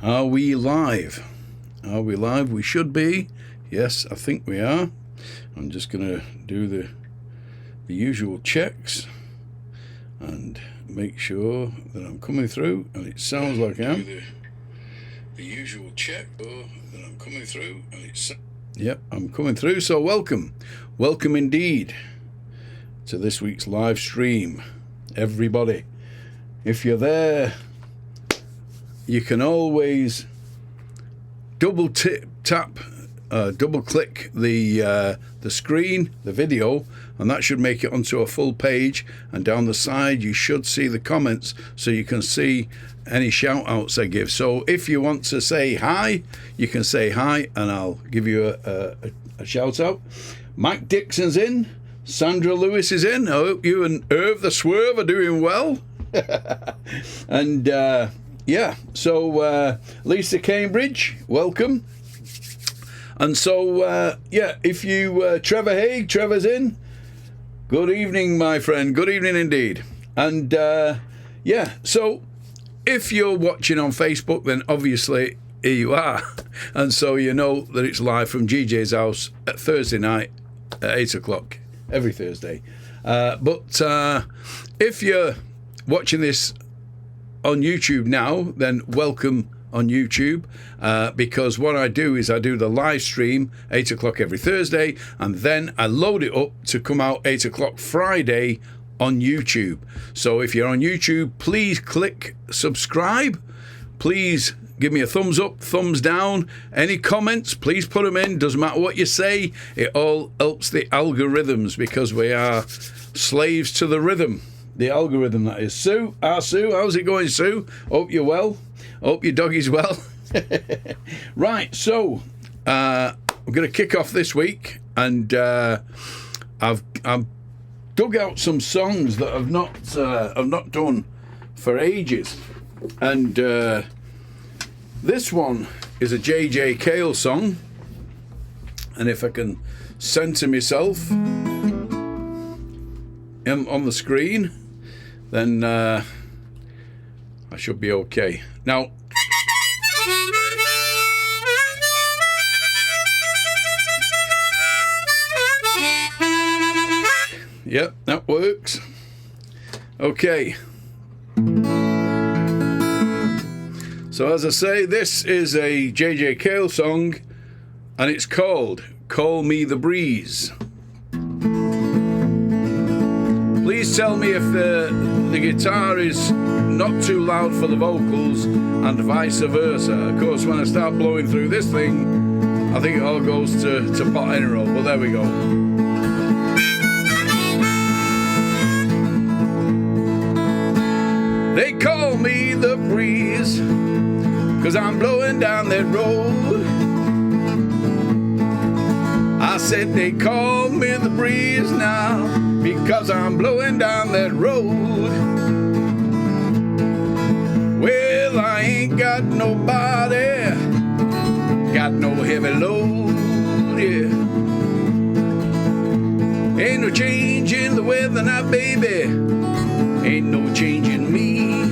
Are we live? Are we live? We should be. Yes, I think we are. I'm just going to do the usual checks and make sure that I'm coming through, and it sounds like I am. The usual check that I'm coming through, and it's... Yep, I'm coming through, so welcome. Welcome indeed to this week's live stream, everybody. If you're there, you can always double click the screen, the video, and that should make it onto a full page. And down the side, you should see the comments, so you can see any shout outs I give. So if you want to say hi, you can say hi, and I'll give you a shout out. Mike Dixon's in. Sandra Lewis is in. I hope you and Irv the Swerve are doing well. And yeah, so Lisa Cambridge, welcome. And so yeah, if you Trevor Haig, Trevor's in. Good evening, my friend. Good evening indeed. And yeah, so if you're watching on Facebook, then obviously here you are, and so you know that it's live from GJ's house at Thursday night at 8 o'clock every Thursday. But if you're watching this on YouTube now, then welcome on YouTube, because what I do is I do the live stream 8 o'clock every Thursday, and then I load it up to come out 8 o'clock Friday on YouTube. So if you're on YouTube, please click subscribe. Please give me a thumbs up, thumbs down. Any comments, please put them in. Doesn't matter what you say, it all helps the algorithms, because we are slaves to the rhythm. The algorithm, that is. Sue, Sue, how's it going, Sue? Hope you're well. Hope your doggy's well. Right, so we're going to kick off this week, and I've dug out some songs that I've not done for ages, and this one is a J.J. Cale song, and if I can center myself on the screen, then I should be okay. Now, yep, that works. Okay. So as I say, this is a J.J. Cale song, and it's called Call Me the Breeze. Please tell me if the guitar is not too loud for the vocals, and vice versa. Of course, when I start blowing through this thing, I think it all goes to pot and roll. Well, there we go. They call me the breeze, 'cause I'm blowing down that road. I said they call me the breeze now, because I'm blowing down that road. Well, I ain't got nobody, got no heavy load, yeah. Ain't no change in the weather now, baby, ain't no change in me.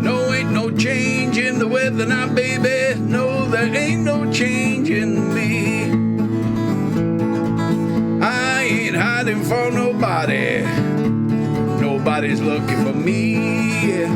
No, ain't no change in the weather now, baby, no, there ain't no change in me. I ain't hiding for nobody, nobody's looking for me, yeah.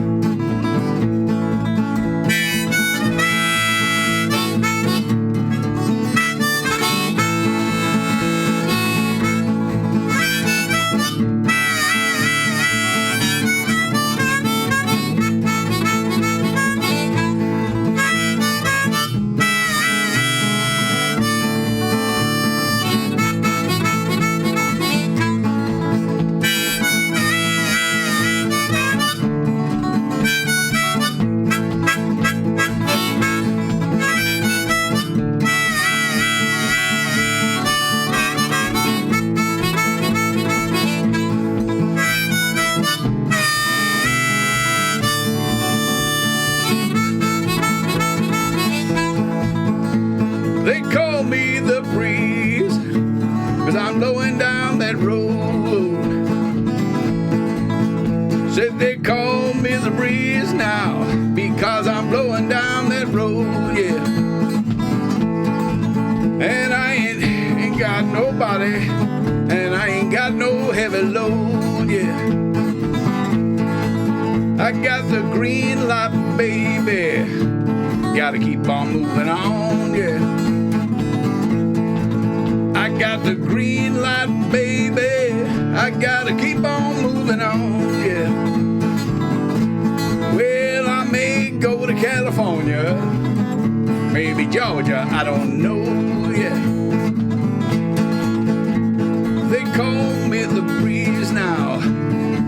Said they call me the breeze now because I'm blowing down that road, yeah. And I ain't got nobody, and I ain't got no heavy load, yeah. I got the green light, baby. Gotta keep on moving on, yeah. I got the green light, baby. I gotta keep on moving on, yeah. Well, I may go to California, maybe Georgia, I don't know, yeah. They call me the breeze now,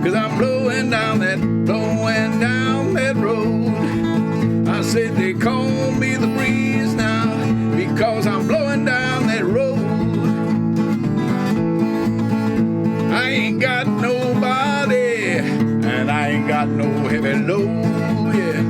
'cause I'm blowing down that road. I said they call me the breeze now, because I'm blowing down that road. I ain't got nobody, and I ain't got no heavy load, yeah.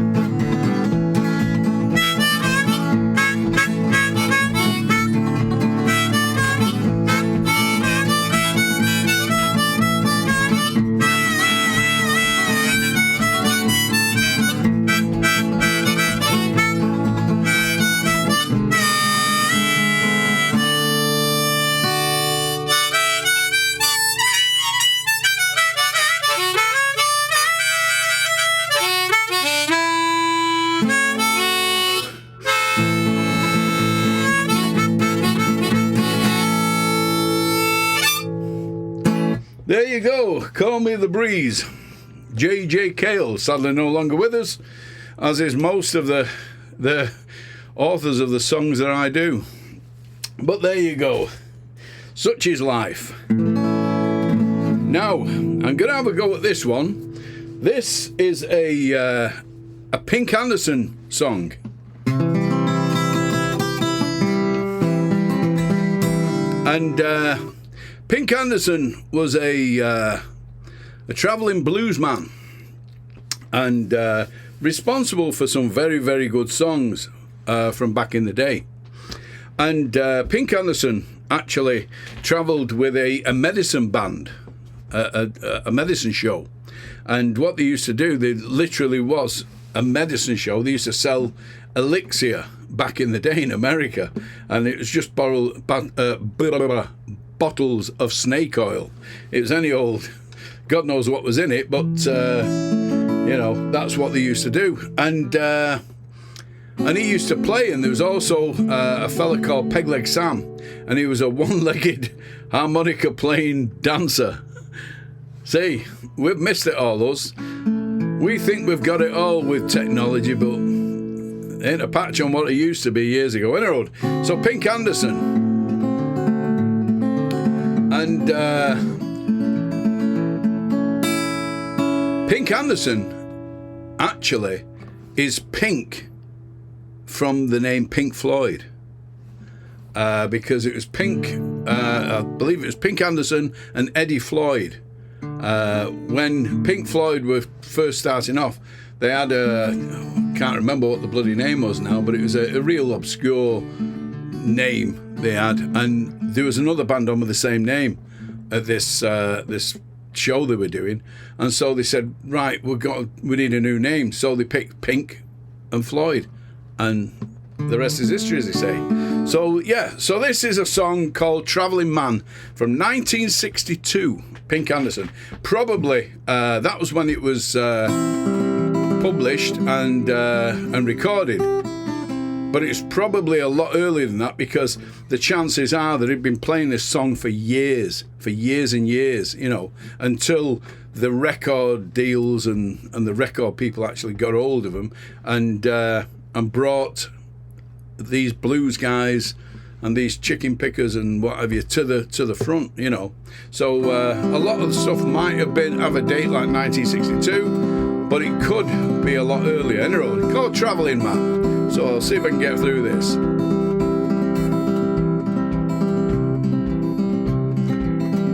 There you go. Call me the breeze. J.J. Cale, sadly no longer with us, as is most of the authors of the songs that I do. But there you go. Such is life. Now, I'm going to have a go at this one. This is a Pink Anderson song. And Pink Anderson was a travelling blues man, and responsible for some very, very good songs from back in the day. And Pink Anderson actually travelled with a medicine band, a medicine show. And what they used to do, they literally was a medicine show. They used to sell elixir back in the day in America, and it was just bottles of snake oil. It was any old, God knows what was in it, but you know, that's what they used to do. And he used to play, and there was also a fella called Pegleg Sam, and he was a one-legged harmonica playing dancer. See, we've missed it all, us. We think we've got it all with technology, but ain't a patch on what it used to be years ago. Anyway, so Pink Anderson. And Pink Anderson actually is pink from the name Pink Floyd, because it was Pink, I believe it was Pink Anderson and Eddie Floyd. When Pink Floyd were first starting off, they had can't remember what the bloody name was now, but it was a real obscure name they had, and there was another band on with the same name at this show they were doing, and so they said, right, we need a new name, so they picked Pink and Floyd, and the rest is history, as they say. So yeah, so this is a song called Travelling Man from 1962, Pink Anderson. Probably that was when it was published and recorded. But it's probably a lot earlier than that, because the chances are that he'd been playing this song for years and years, you know, until the record deals and the record people actually got hold of him and brought these blues guys and these chicken pickers and what have you to the front, you know. So a lot of the stuff might have a date like 1962, but it could be a lot earlier. Anyway, it's called Travelling Man. So I'll see if I can get through this.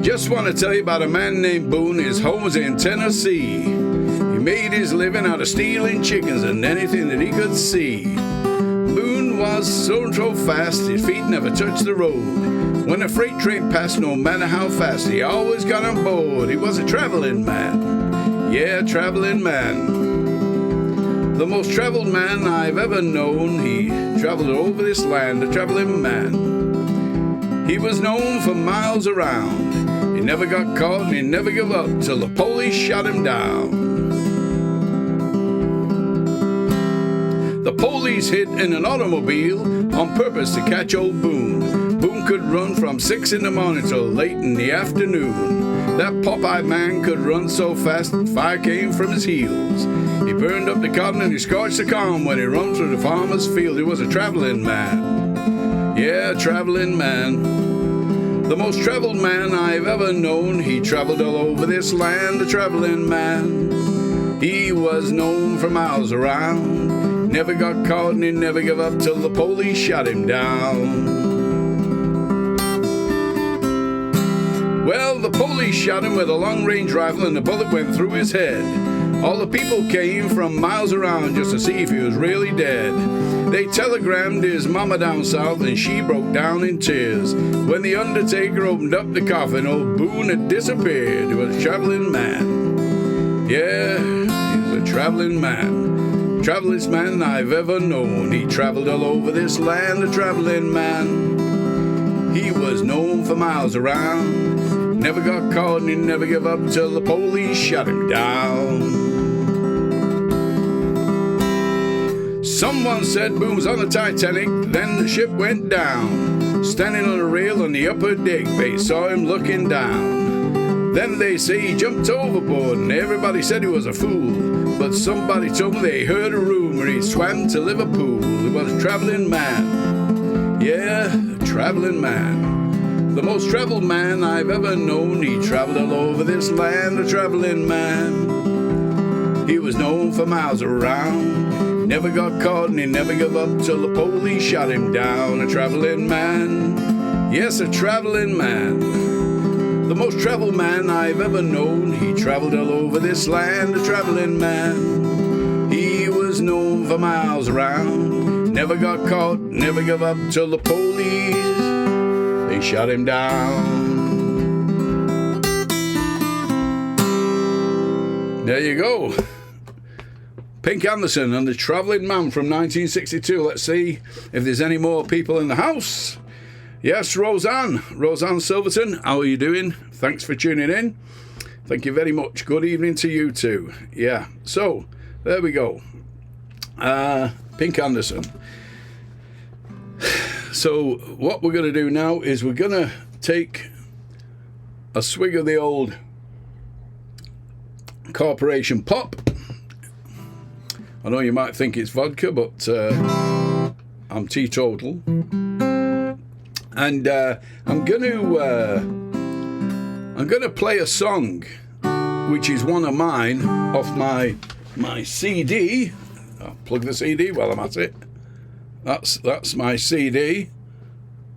Just want to tell you about a man named Boone. His home was in Tennessee. He made his living out of stealing chickens and anything that he could see. Boone was so fast, his feet never touched the road. When a freight train passed, no matter how fast, he always got on board. He was a traveling man. Yeah, traveling man. The most traveled man I've ever known. He traveled over this land, a traveling man. He was known for miles around. He never got caught and he never gave up till the police shot him down. The police hid in an automobile on purpose to catch old Boone. Boone could run from 6 in the morning till late in the afternoon. That Popeye man could run so fast fire came from his heels. He burned up the cotton and he scorched the corn when he run through the farmer's field. He was a traveling man. Yeah, a traveling man. The most traveled man I've ever known. He traveled all over this land, a traveling man. He was known for miles around. Never got caught and he never gave up till the police shot him down. Well, the police shot him with a long-range rifle and the bullet went through his head. All the people came from miles around just to see if he was really dead. They telegrammed his mama down south and she broke down in tears. When the undertaker opened up the coffin, old Boone had disappeared. He was a traveling man. Yeah, he was a traveling man. Travelest man I've ever known. He traveled all over this land, a traveling man. He was known for miles around. Never got caught and he never gave up till the police shot him down. Someone said Boone was on the Titanic, then the ship went down. Standing on a rail on the upper deck, they saw him looking down. Then they say he jumped overboard and everybody said he was a fool. But somebody told me they heard a rumor he swam to Liverpool. He was a traveling man. Yeah, a traveling man. The most traveled man I've ever known. He traveled all over this land, a traveling man. He was known for miles around. Never got caught and he never gave up till the police shot him down. A traveling man. Yes, a traveling man. The most traveled man I've ever known. He traveled all over this land, a traveling man. He was known for miles around. Never got caught, never gave up till the police, they shot him down. There you go. Pink Anderson and the Travelling Man from 1962. Let's see if there's any more people in the house. Yes, Roseanne Silverton, how are you doing? Thanks for tuning in. Thank you very much. Good evening to you too. Yeah, so there we go. Pink Anderson. So what we're going to do now is we're going to take a swig of the old Corporation Pop. I know you might think it's vodka, but I'm teetotal. And I'm going to play a song, which is one of mine off my CD. I'll plug the CD while I'm at it. That's my CD.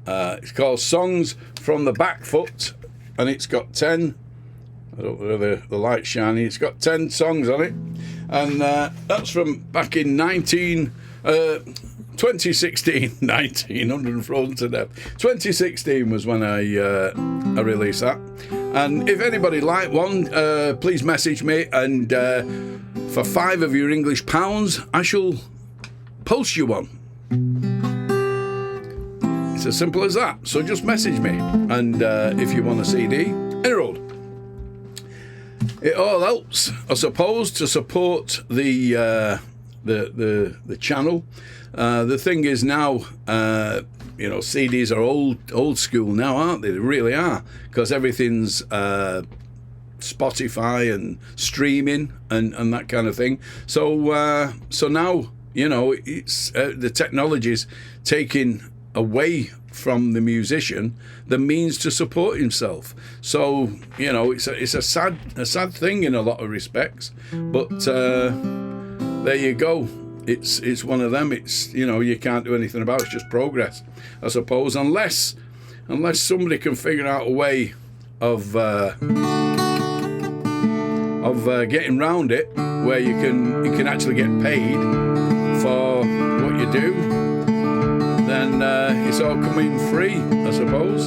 It's called Songs from the Back Foot, and it's got 10. I don't know whether the light's shiny. It's got 10 songs on it, and that's from back in 2016, 1900 frozen to death. 2016 was when I released that. And if anybody like one, please message me. And for 5 of your English pounds, I shall post you one. It's as simple as that. So just message me. And if you want a CD, enrolled. It all helps, I suppose, to support the channel. The thing is now, CDs are old school now, aren't they? They really are, because everything's Spotify and streaming and that kind of thing. So now, it's the technology's taking away from the musician the means to support himself. So it's a sad thing in a lot of respects, but there you go. It's one of them. It's you can't do anything about it. It's just progress, I suppose, unless somebody can figure out a way of getting around it, where you can actually get paid for what you do. Then it's all coming free, I suppose.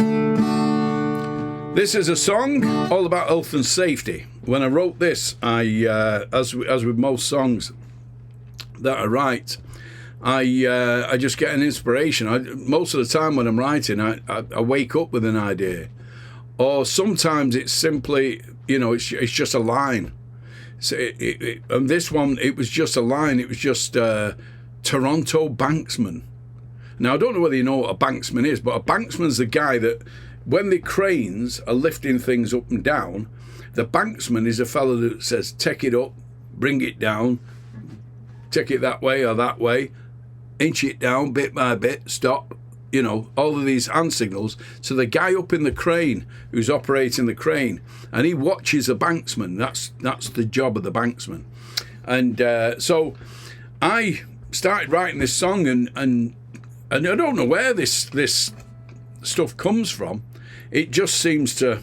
This is a song all about health and safety. when I wrote this, as with most songs that I write, I just get an inspiration. Most of the time when I'm writing, I wake up with an idea, or sometimes it's simply, it's just a line. So and this one, it was just a line. It was just Toronto banksman. Now I don't know whether you know what a banksman is, but a banksman's the guy that when the cranes are lifting things up and down, the banksman is a fellow that says, take it up, bring it down, take it that way or that way, inch it down bit by bit, stop, all of these hand signals. So the guy up in the crane who's operating the crane, and he watches the banksman. That's the job of the banksman. And so I started writing this song, and I don't know where this stuff comes from. It just seems to,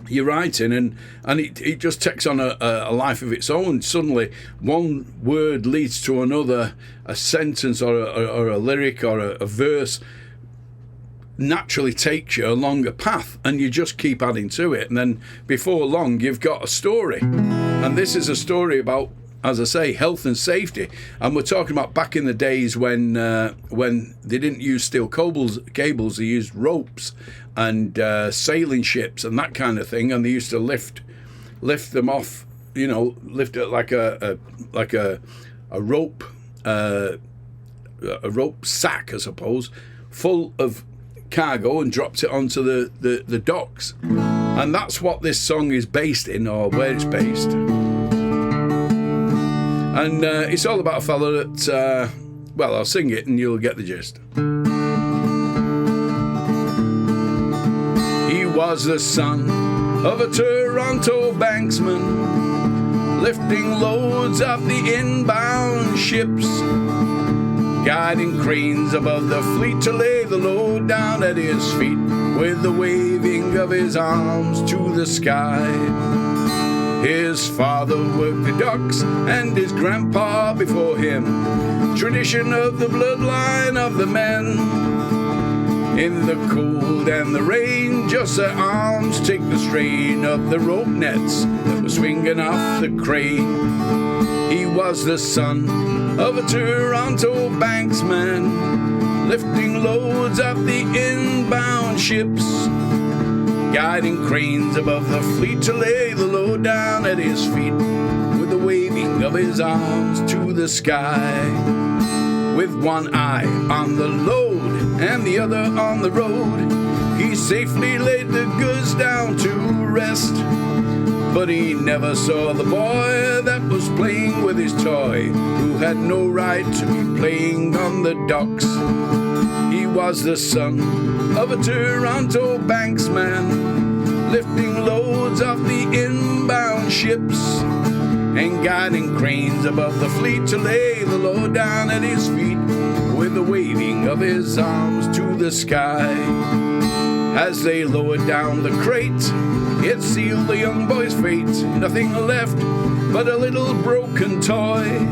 you're writing and it just takes on a life of its own. Suddenly one word leads to another, a sentence or a lyric or a verse naturally takes you along a path, and you just keep adding to it, and then before long you've got a story. And this is a story about, as I say, health and safety. And we're talking about back in the days when they didn't use steel cables, they used ropes and sailing ships and that kind of thing. And they used to lift them off, lift it like a rope, a rope sack, I suppose, full of cargo, and dropped it onto the docks. And that's what this song is based in, or where it's based. And it's all about a fella that, I'll sing it and you'll get the gist. He was the son of a Toronto banksman, lifting loads off the inbound ships, guiding cranes above the fleet to lay the load down at his feet, with the waving of his arms to the sky. His father worked the docks and his grandpa before him, tradition of the bloodline of the men. In the cold and the rain, just their arms take the strain of the rope nets that were swinging off the crane. He was the son of a Toronto banksman, lifting loads off the inbound ships, guiding cranes above the fleet to lay the load down at his feet, with the waving of his arms to the sky. With one eye on the load and the other on the road, he safely laid the goods down to rest. But he never saw the boy that was playing with his toy, who had no right to be playing on the docks. He was the son of a Toronto banksman, lifting loads off the inbound ships, and guiding cranes above the fleet to lay the load down at his feet, with the waving of his arms to the sky. As they lowered down the crate, it sealed the young boy's fate, nothing left but a little broken toy.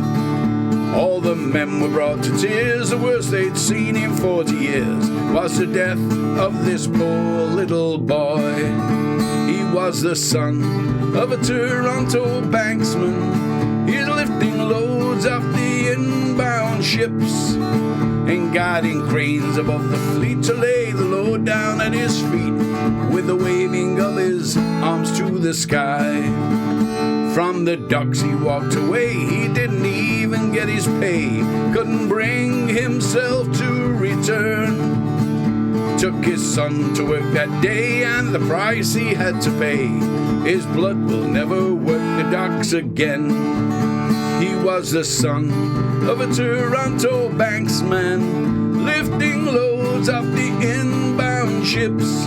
All the men were brought to tears, the worst they'd seen in 40 years was the death of this poor little boy. He was the son of a Toronto banksman, he's lifting loads off the inbound ships, and guiding cranes above the fleet to lay the load down at his feet, with the waving of his arms to the sky. From the docks he walked away, he didn't even get his pay, couldn't bring himself to return. Took his son to work that day, and the price he had to pay, his blood will never work the docks again. He was the son of a Toronto banksman, lifting loads off the inbound ships,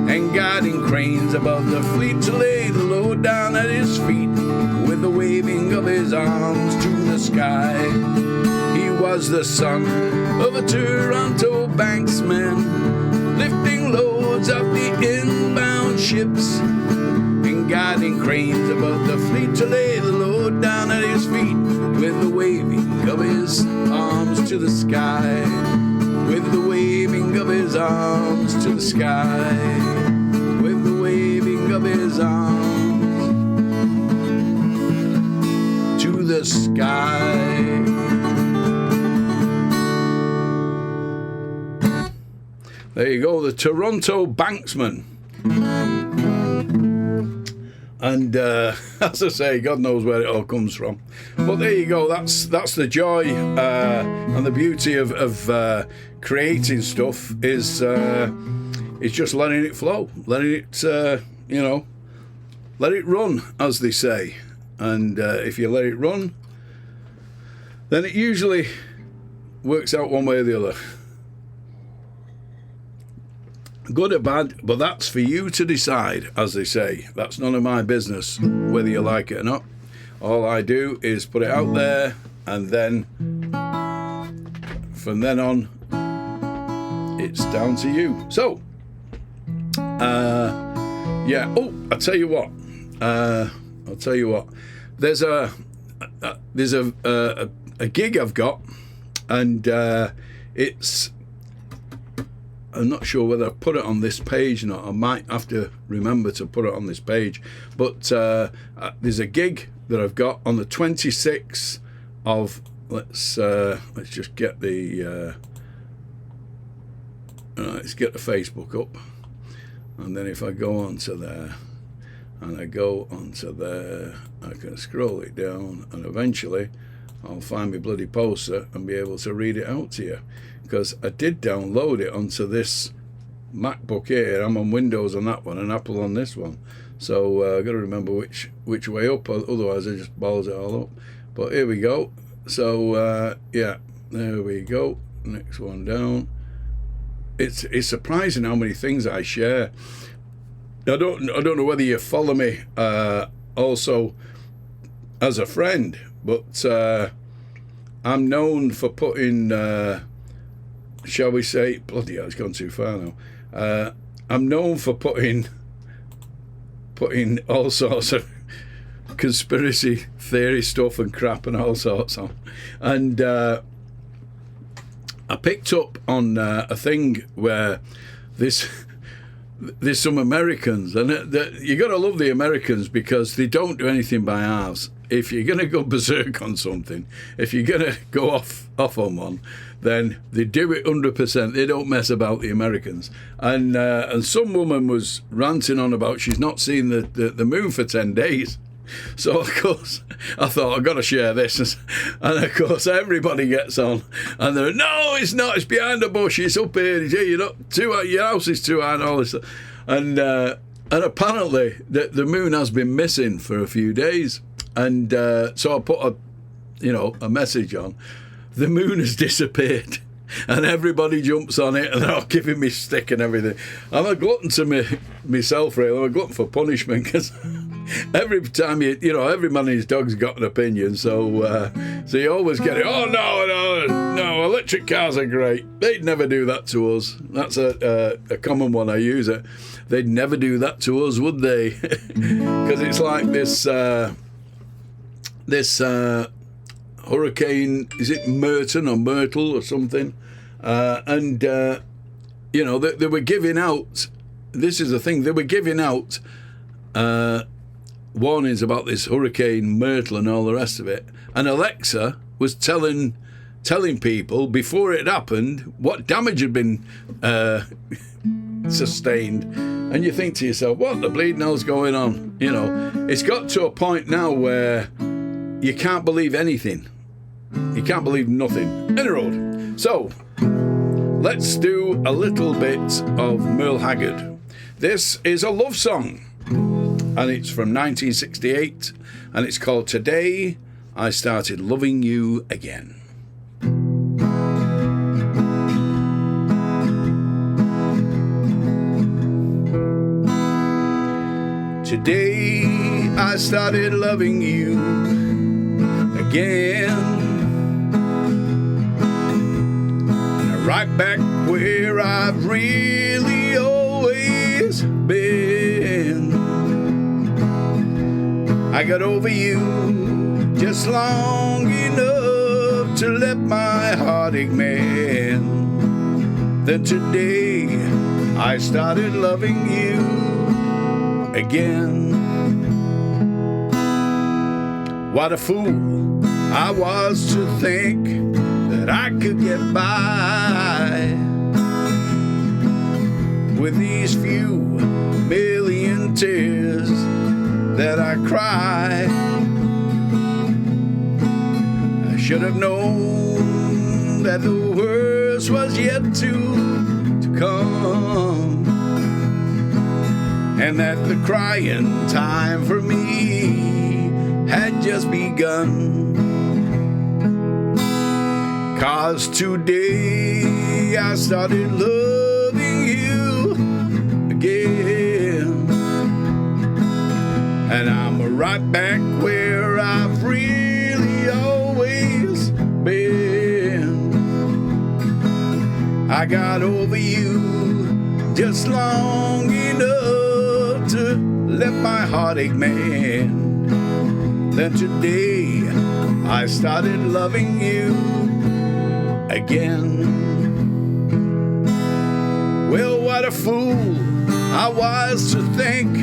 and guiding cranes above the fleet to lay the load down at his feet, with the waving of his arms to the sky. He was the son of a Toronto banksman, lifting loads off the inbound ships, and guiding cranes above the fleet to lay the load down at his feet, with the waving of his arms to the sky, with the waving of his arms to the sky, with the waving of his arms the sky. There you go, the Toronto Banksman. And as I say, God knows where it all comes from. But there you go, that's the joy and the beauty of creating stuff is just letting it flow, letting it, let it run, as they say. And if you let it run, then it usually works out one way or the other. Good or bad, but that's for you to decide, as they say. That's none of my business, whether you like it or not. All I do is put it out there, and then from then on, it's down to you. So, yeah. Oh, I'll tell you what. There's a gig I've got, and it's. I'm not sure whether I put it on this page or not. I might have to remember to put it on this page. But there's a gig that I've got on the 26th of. Let's just get the. Let's get the Facebook up, and then if I go onto there, and I go onto there, I can scroll it down, and eventually I'll find my bloody poster and be able to read it out to you. Because I did download it onto this MacBook Air. I'm on Windows on that one and Apple on this one. So I've got to remember which way up, otherwise it just balls it all up. But here we go. So, yeah, there we go. Next one down. It's surprising how many things I share. I don't know whether you follow me also as a friend, but I'm known for putting... shall we say, bloody hell, it's gone too far now. I'm known for putting all sorts of conspiracy theory stuff and crap and all sorts on. And I picked up on a thing where there's some Americans, and you got to love the Americans because they don't do anything by halves. If you're going to go berserk on something, if you're going to go off on one, then they do it 100%. They don't mess about, the Americans. And some woman was ranting on about she's not seen the moon for 10 days. So, of course, I thought, I've got to share this. And, of course, everybody gets on. And they're, no, it's not. It's behind the bush. It's up here. You're not too high. Your house is too high and all this stuff. And apparently, the moon has been missing for a few days. And so I put a message on. The moon has disappeared, and everybody jumps on it, and they're all giving me stick and everything. I'm a glutton to myself, really. I'm a glutton for punishment, because every time every man and his dog's got an opinion, so you always get it. Oh no, electric cars are great. They'd never do that to us. That's a common one. I use it. They'd never do that to us, would they? Because it's like this hurricane, is it Merton or Myrtle or something? They were giving out, this is the thing, they were giving out warnings about this hurricane Myrtle and all the rest of it. And Alexa was telling people before it happened what damage had been sustained. And you think to yourself, what the bleeding hell's going on? It's got to a point now where you can't believe anything. You can't believe nothing. Any road. So, let's do a little bit of Merle Haggard. This is a love song, and it's from 1968, and it's called Today I Started Loving You Again. Today I started loving you again. Right back where I've really always been. I got over you just long enough to let my heart ache, man. Then today I started loving you again. What a fool I was to think that I could get by with these few million tears that I cry. I should have known that the worst was yet to come, and that the crying time for me had just begun. 'Cause today I started loving you again, and I'm right back where I've really always been. I got over you just long enough to let my heartache mend. Then today I started loving you again. Well, what a fool I was to think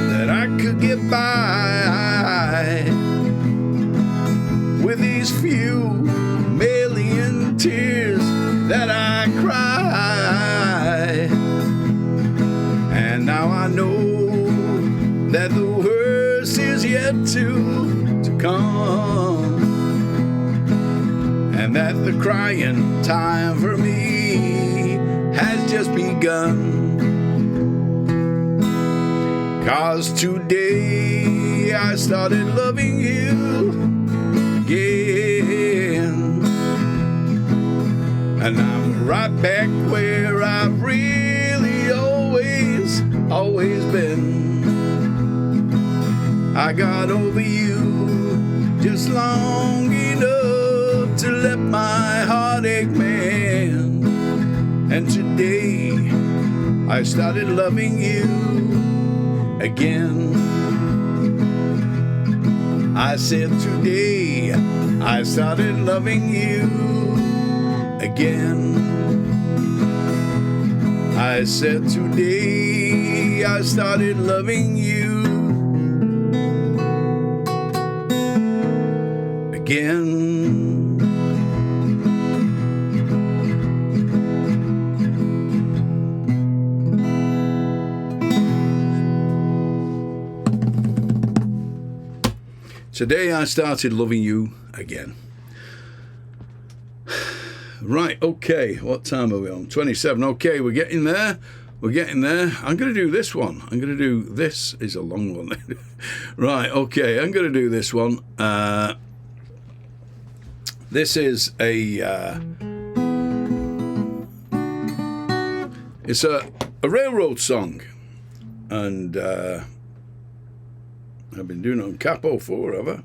that I could get by with these few million tears that I cry. And now I know that the worst is yet to come, and that the crying time for me has just begun. 'Cause today I started loving you again, and I'm right back where I've really always been. I got over you just long enough to let my heartache mend, and today I started loving you again. I said today I started loving you again. I said today I started loving you again. Today I started loving you again. Right, okay, what time are we on? 27. Okay, we're getting there. We're getting there. I'm going to do this one. This is a long one. Right, okay, I'm going to do this one. This is it's a railroad song, and I've been doing it on Capo 4, have I?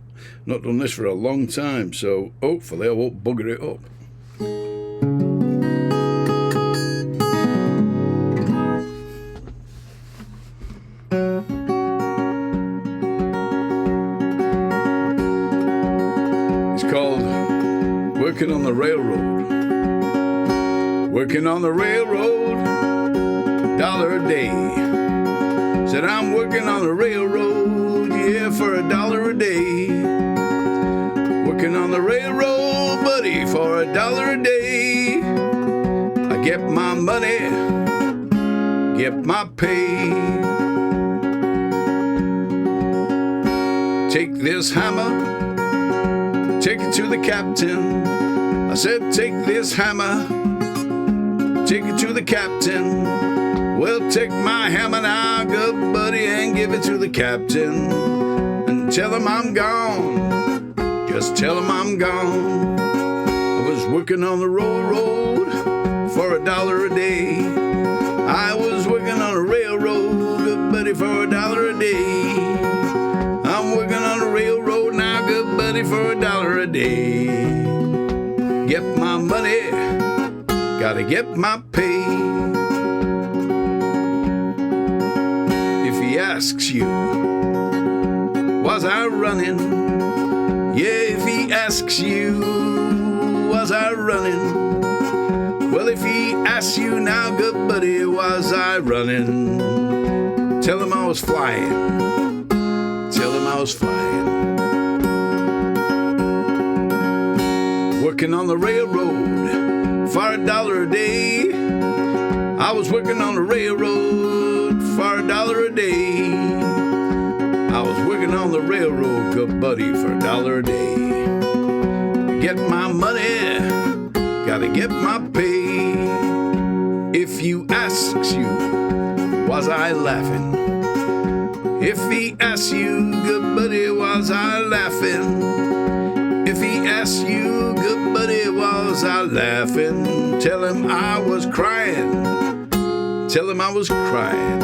Not done this for a long time, so hopefully I won't bugger it up. It's called Working on the Railroad. Working on the railroad, $1 a day. Said I'm working on the railroad, yeah, for $1 a day. Working on the railroad, buddy, for $1 a day. I get my money, get my pay. Take this hammer, take it to the captain. I said, take this hammer, take it to the captain. Well, take my hammer now, good buddy, and give it to the captain. And tell him I'm gone, just tell him I'm gone. I was working on the railroad for $1 a day. I was working on a railroad, good buddy, for $1 a day. I'm working on a railroad now, good buddy, for $1 a day. Get my money, gotta get my pay. He asks you, was I running? Yeah, if he asks you, was I running? Well, if he asks you now, good buddy, was I running? Tell him I was flying. Tell him I was flying. working on the railroad for $1 a day. I was working on the railroad for $1 a day. I was working on the railroad, good buddy, for $1 a day. Get my money, gotta get my pay. If you asks you, was I laughing? If he asks you, good buddy, was I laughing? If he asks you, good buddy, was I laughing? Tell him I was crying. Tell him I was crying.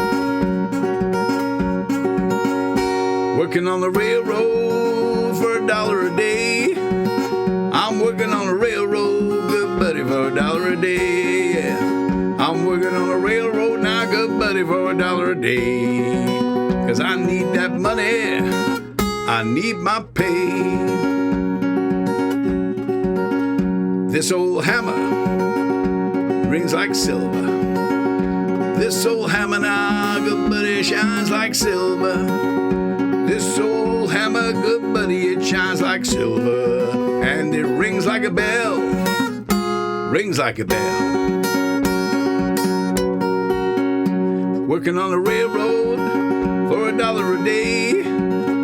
Working on the railroad for $1 a day. I'm working on the railroad, good buddy, for $1 a day. Yeah. I'm working on the railroad now, good buddy, for $1 a day. 'Cause I need that money, I need my pay. This old hammer rings like silver. This old hammer now, good buddy, shines like silver. This old hammer, good buddy, it shines like silver. And it rings like a bell, rings like a bell. Working on the railroad for $1 a day.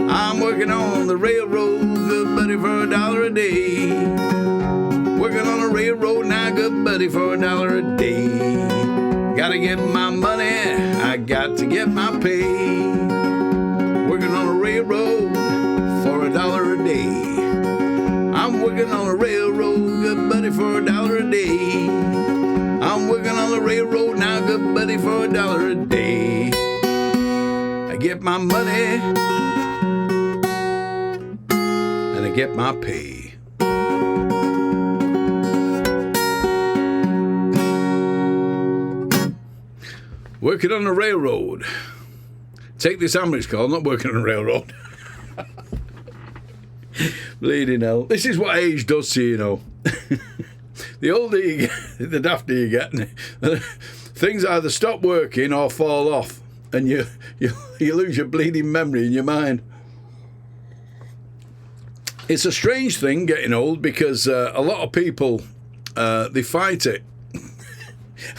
I'm working on the railroad, good buddy, for $1 a day. Working on the railroad now, good buddy, for $1 a day. Gotta get my money, I got to get my pay. Working on the railroad for $1 a day. I'm working on the railroad, good buddy, for $1 a day. I'm working on the railroad now, good buddy, for $1 a day. I get my money and I get my pay. Working on the railroad. Take this Amherst call, not working on the railroad. Bleeding hell. This is what age does to you, know. The older you get, the dafter you get, things either stop working or fall off, and you lose your bleeding memory in your mind. It's a strange thing getting old because a lot of people they fight it.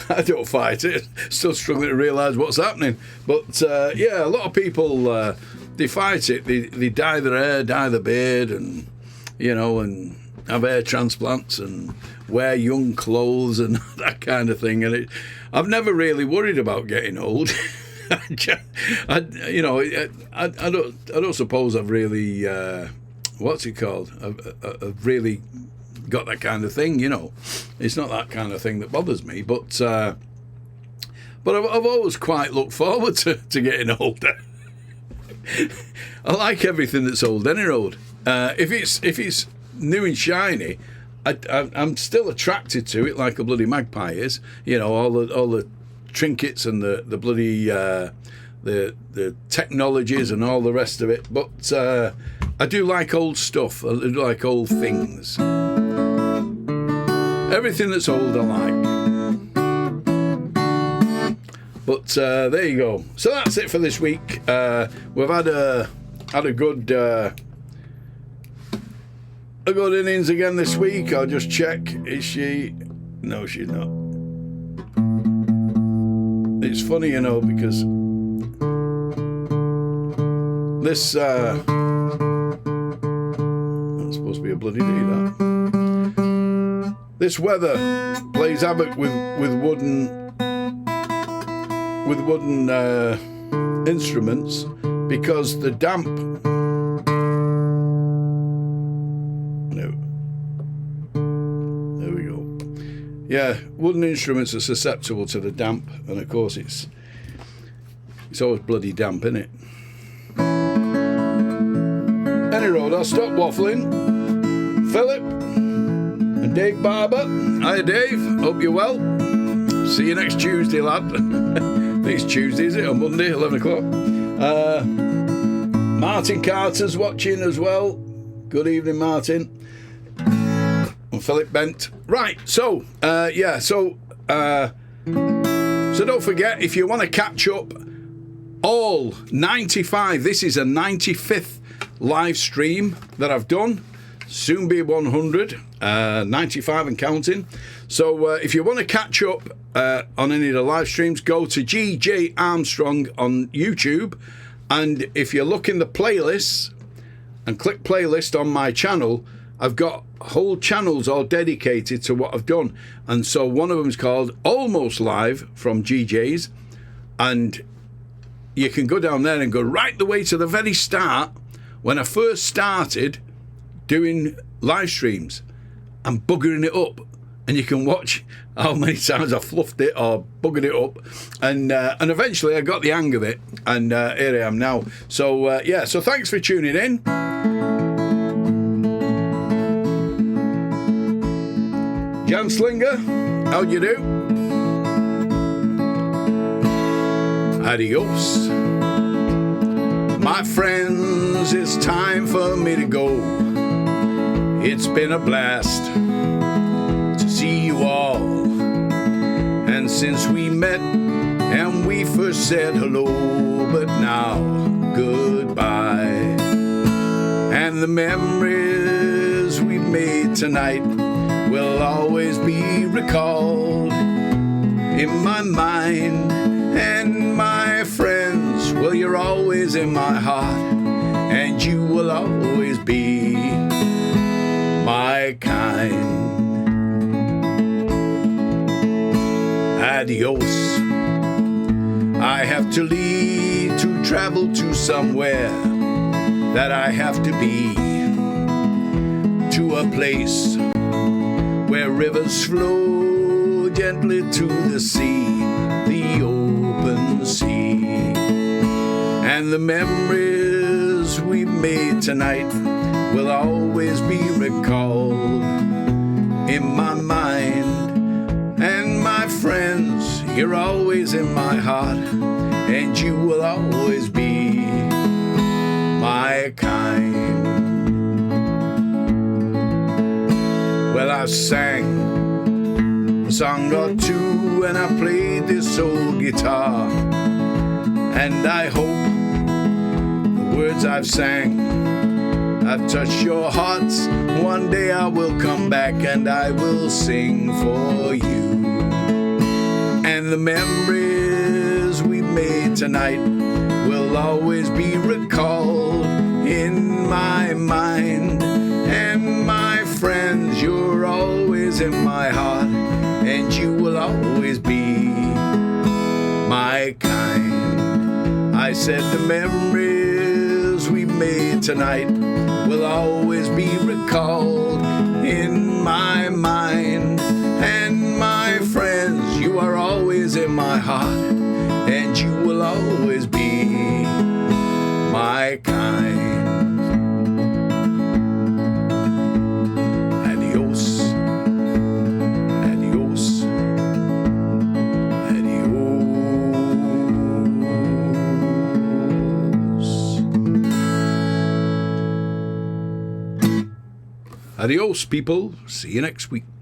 I don't fight it. Still struggling to realise what's happening. But yeah, a lot of people they fight it. They dye their hair, dye their beard, and and have hair transplants and wear young clothes and that kind of thing. And I've never really worried about getting old. I don't suppose I've really what's it called? I've really got that kind of thing, It's not that kind of thing that bothers me, but I've always quite looked forward to getting older. I like everything that's old any road. If it's new and shiny, I'm still attracted to it like a bloody magpie is. All the trinkets and the bloody the technologies and all the rest of it. But I do like old stuff. I do like old things. Everything that's old I like. But there you go. So that's it for this week. We've had a good innings again this week. I'll just check. Is she? No, she's not. It's funny, because this that's supposed to be a bloody day, that. This weather plays havoc with wooden instruments because the damp. No. There we go. Yeah, wooden instruments are susceptible to the damp, and of course it's always bloody damp, isn't it? Any road, I'll stop waffling. Philip and Dave Barber. Hi, Dave. Hope you're well. See you next Tuesday, lad. I think it's Tuesday, is it? Or Monday, 11 o'clock. Martin Carter's watching as well. Good evening, Martin. And Philip Bent. Right, so, so don't forget, if you want to catch up all 95, this is a 95th live stream that I've done. soon be 100, 95 and counting. So if you want to catch up on any of the live streams, go to GJ Armstrong on YouTube. And if you look in the playlists and click playlist on my channel, I've got whole channels all dedicated to what I've done. And so one of them is called Almost Live from GJ's. And you can go down there and go right the way to the very start when I first started doing live streams and buggering it up. And you can watch how many times I fluffed it or buggered it up. And eventually I got the hang of it. And here I am now. So, yeah, so thanks for tuning in. Jan Slinger, how'd you do? Adios. My friends, it's time for me to go. It's been a blast to see you all. And since we met and we first said hello, but now goodbye. And the memories we made tonight will always be recalled in my mind. And my friends, well, you're always in my heart, and you will always be my kind. Adios. I have to leave to travel to somewhere that I have to be, to a place where rivers flow gently to the sea, the open sea. And the memories we made tonight will always be recalled in my mind. And my friends, you're always in my heart, and you will always be my kind. Well, I sang a song or two and I played this old guitar, and I hope the words I've sang have touched your hearts. One day I will come back and I will sing for you. And the memories we made tonight will always be recalled in my mind. And my friends, you're always in my heart, and you will always be my kind. I said the memories we made tonight will always be recalled in my mind. And my friends, you are always in my heart, and you will always be my kind. Adios. Adios. Adios, people. See you next week.